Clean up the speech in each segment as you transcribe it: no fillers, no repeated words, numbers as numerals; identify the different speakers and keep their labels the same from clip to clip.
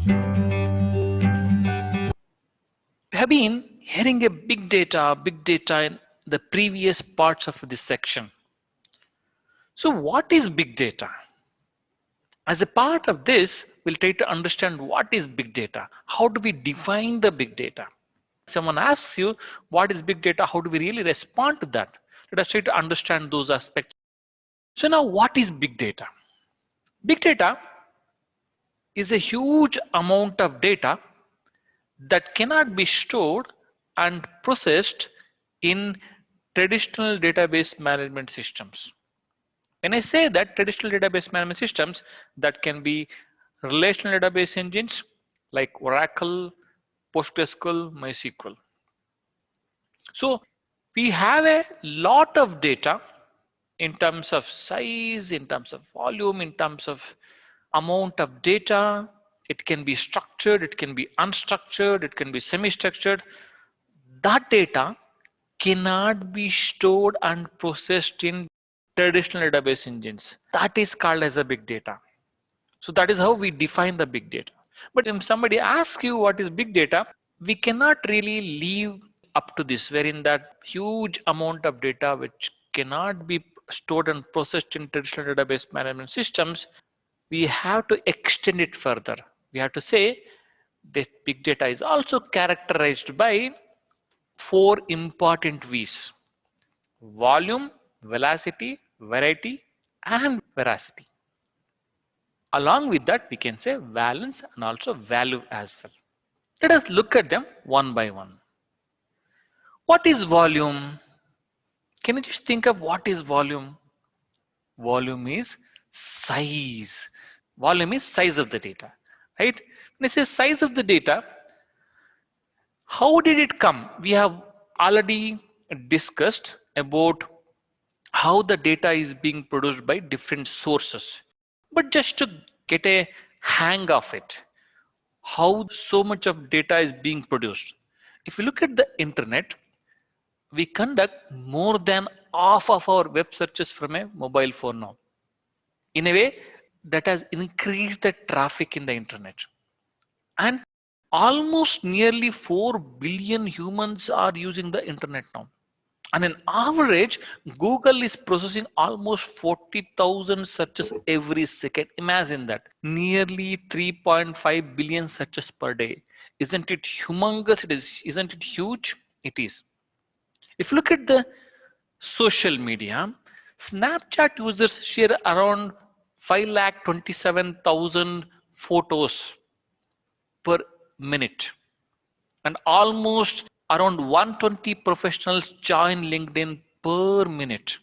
Speaker 1: We have been hearing a big data in the previous parts of this section. So what is big data? As a part of this, we'll try to understand what is big data. How do we define the big data? Someone asks you, what is big data? How do we really respond to that? Let us try to understand those aspects. So now what is big data? Big data is a huge amount of data that cannot be stored and processed in traditional database management systems. When I say that traditional database management systems, that can be relational database engines like Oracle, PostgreSQL, MySQL. So we have a lot of data in terms of size, in terms of volume, in terms of amount of data. It can be structured, it can be unstructured, it can be semi-structured. That data cannot be stored and processed in traditional database engines. That is called as a big data. So that is how we define the big data. But if somebody asks you what is big data, we cannot really leave up to this, wherein that huge amount of data which cannot be stored and processed in traditional database management systems, we have to extend it further. We have to say that big data is also characterized by four important V's: volume, velocity, variety, and veracity. Along with that, we can say valence and also value as well. Let us look at them one by one. What is volume? Can you just think of what is volume? Volume is size. Volume is size of the data, right? When I say size of the data, how did it come? We have already discussed about how the data is being produced by different sources. But just to get a hang of it, how so much of data is being produced. If you look at the internet, we conduct more than half of our web searches from a mobile phone now. In a way, that has increased the traffic in the internet. And almost nearly 4 billion humans are using the internet now. On an average, Google is processing almost 40,000 searches every second. Imagine that. Nearly 3.5 billion searches per day. Isn't it humongous? Isn't it huge? It is. If you look at the social media, Snapchat users share around 5,27,000 photos per minute, and almost around 120 professionals join LinkedIn per minute.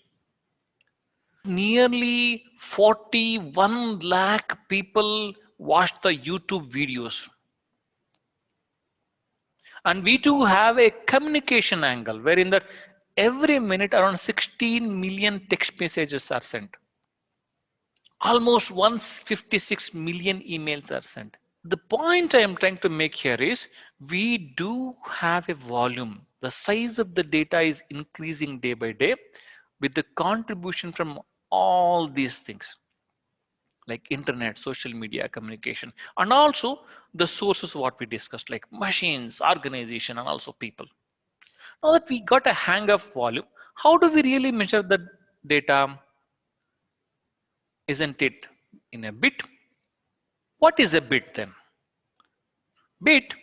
Speaker 1: Nearly 41 lakh people watch the YouTube videos. And we too have a communication angle wherein that every minute around 16 million text messages are sent. Almost 156 million emails are sent. The point I am trying to make here is we do have a volume. The size of the data is increasing day by day with the contribution from all these things like internet, social media, communication, and also the sources what we discussed like machines, organization, and also people. Now that we got a hang of volume, how do we really measure the data? Isn't it in a bit? What is a bit then? Bit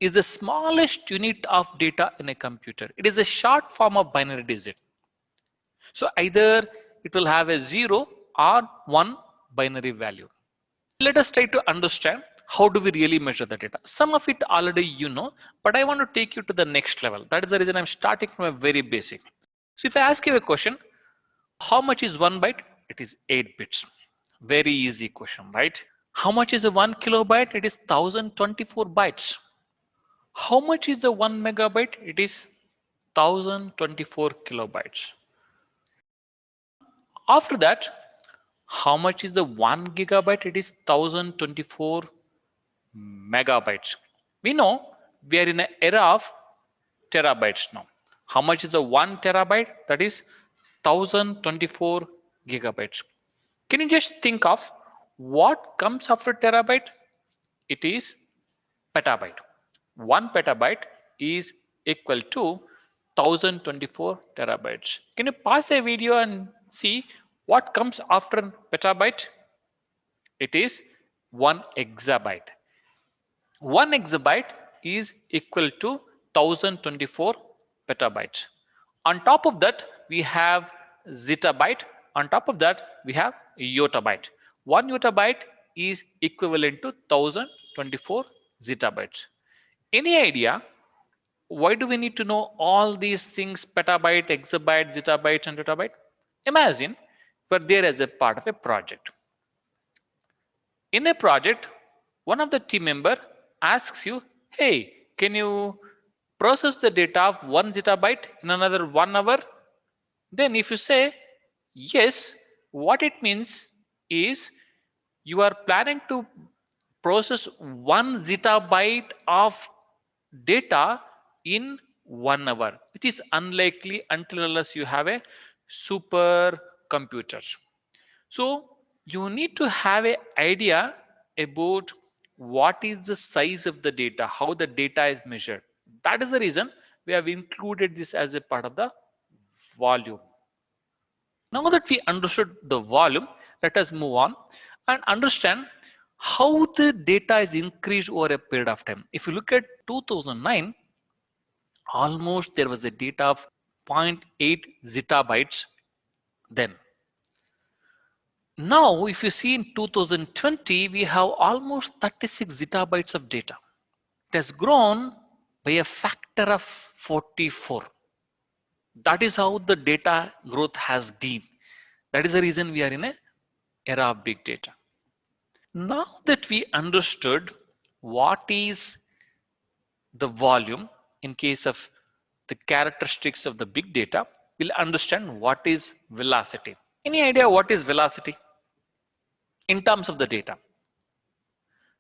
Speaker 1: is the smallest unit of data in a computer. It is a short form of binary digit. So either it will have a 0 or 1 binary value. Let us try to understand how do we really measure the data. Some of it already you know, but I want to take you to the next level. That is the reason I'm starting from a very basic. So if I ask you a question, how much is 1 byte? It is 8 bits. Very easy question, right? How much is a 1 kilobyte? It is 1024 bytes. How much is the 1 megabyte? It is 1024 kilobytes. After that, how much is the 1 gigabyte? It is 1024 megabytes. We know we are in an era of terabytes now. How much is the 1 terabyte? That is 1024 gigabytes. Can you just think of what comes after terabyte? It is petabyte. 1 petabyte is equal to 1024 terabytes. Can you pause a video and see what comes after petabyte? It is 1 exabyte. 1 exabyte is equal to 1024 petabytes. On top of that, we have zettabyte. On top of that, we have yottabyte. 1 yottabyte is equivalent to 1024 zettabytes. Any idea why do we need to know all these things, petabyte, exabyte, zettabyte, and yottabyte? Imagine we're there as a part of a project. In a project, one of the team member asks you, hey, can you process the data of 1 zettabyte in another 1 hour? Then if you say yes, what it means is you are planning to process 1 zettabyte of data in 1 hour. It is unlikely until unless you have a super computer. So you need to have an idea about what is the size of the data, how the data is measured. That is the reason we have included this as a part of the volume. Now that we understood the volume, let us move on and understand how the data is increased over a period of time. If you look at 2009, almost there was a data of zero point 0.8 zettabytes then. Now, if you see in 2020, we have almost 36 zettabytes of data. It has grown by a factor of 44. That is how the data growth has been. That is the reason we are in an era of big data. Now that we understood what is the volume in case of the characteristics of the big data, we'll understand what is velocity. Any idea what is velocity in terms of the data?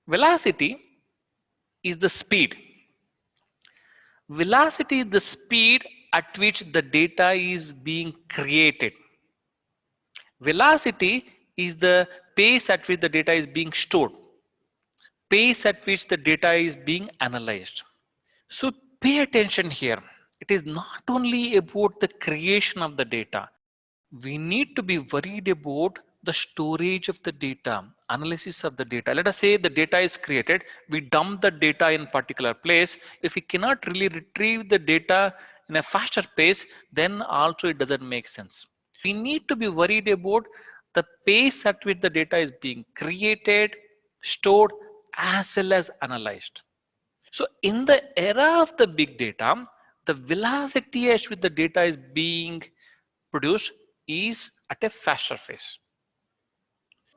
Speaker 1: Velocity is the speed. Velocity is the speed at which the data is being created. Velocity is the pace at which the data is being stored. Pace at which the data is being analyzed. So pay attention here. It is not only about the creation of the data. We need to be worried about the storage of the data, analysis of the data. Let us say the data is created, we dump the data in particular place. If we cannot really retrieve the data in a faster pace, then also it doesn't make sense. We need to be worried about the pace at which the data is being created, stored, as well as analyzed. So in the era of the big data, the velocity at which the data is being produced is at a faster pace.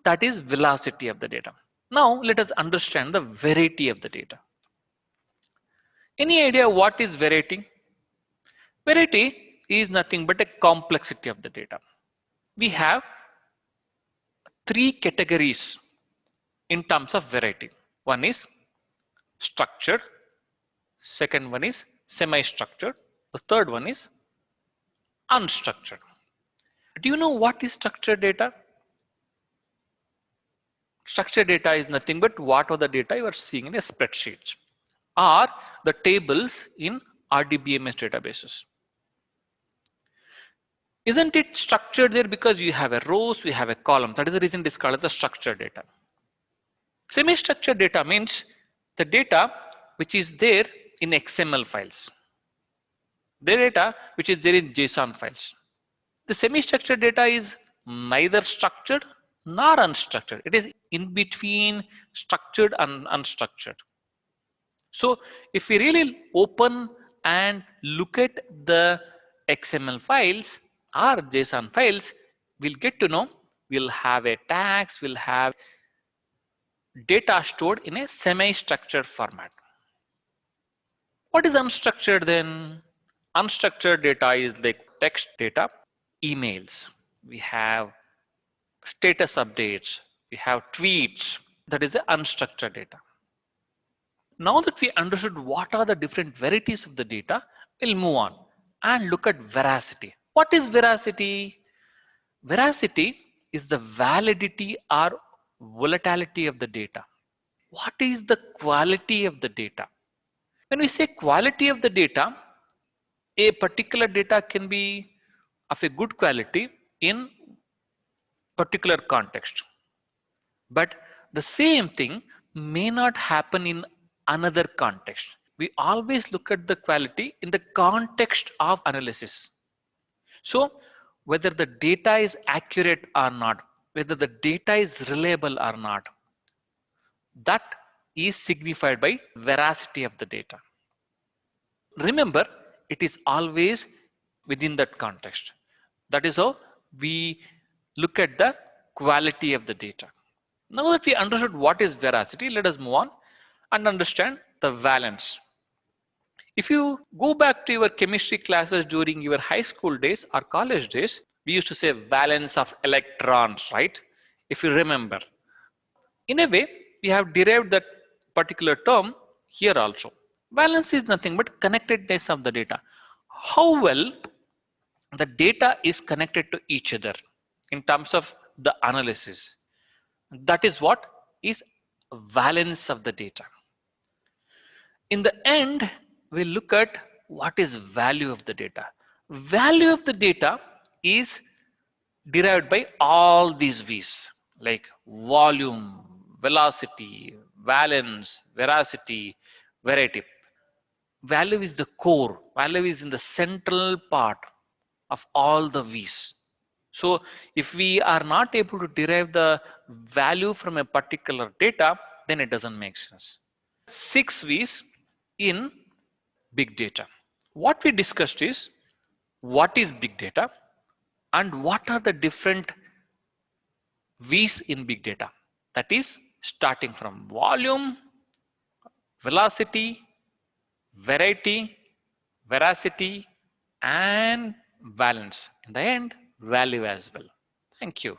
Speaker 1: That is velocity of the data. Now let us understand the variety of the data. Any idea what is variety? Variety is nothing but a complexity of the data. We have three categories in terms of variety. One is structured, second one is semi-structured, the third one is unstructured. Do you know what is structured data? Structured data is nothing but what are the data you are seeing in a spreadsheet or the tables in RDBMS databases. Isn't it structured there because you have a rows, we have a column. That is the reason it is called as the structured data. Semi-structured data means the data which is there in XML files. The data which is there in JSON files. The semi-structured data is neither structured nor unstructured. It is in between structured and unstructured. So if we really open and look at the XML files or JSON files, we'll get to know we'll have a tags, we'll have data stored in a semi-structured format. What is unstructured then? Unstructured data is like text data, emails, we have status updates, we have tweets. That is the unstructured data. Now that we understood what are the different varieties of the data, we'll move on and look at veracity. What is veracity? Veracity is the validity or volatility of the data. What is the quality of the data? When we say quality of the data, a particular data can be of a good quality in particular context, but the same thing may not happen in another context. We always look at the quality in the context of analysis. So whether the data is accurate or not, whether the data is reliable or not, that is signified by veracity of the data. Remember, it is always within that context. That is how we look at the quality of the data. Now that we understood what is veracity, let us move on and understand the valence. If you go back to your chemistry classes during your high school days or college days, we used to say valence of electrons, right? If you remember. In a way, we have derived that particular term here also. Valence is nothing but connectedness of the data. How well the data is connected to each other in terms of the analysis. That is what is valence of the data. In the end, we look at what is value of the data. Value of the data is derived by all these V's like volume, velocity, valence, veracity, variety. Value is the core, value is in the central part of all the V's. So if we are not able to derive the value from a particular data, then it doesn't make sense. 6 V's in big data. What we discussed is what is big data and what are the different V's in big data. That is starting from volume, velocity, variety, veracity, and valence. In the end, value as well. Thank you.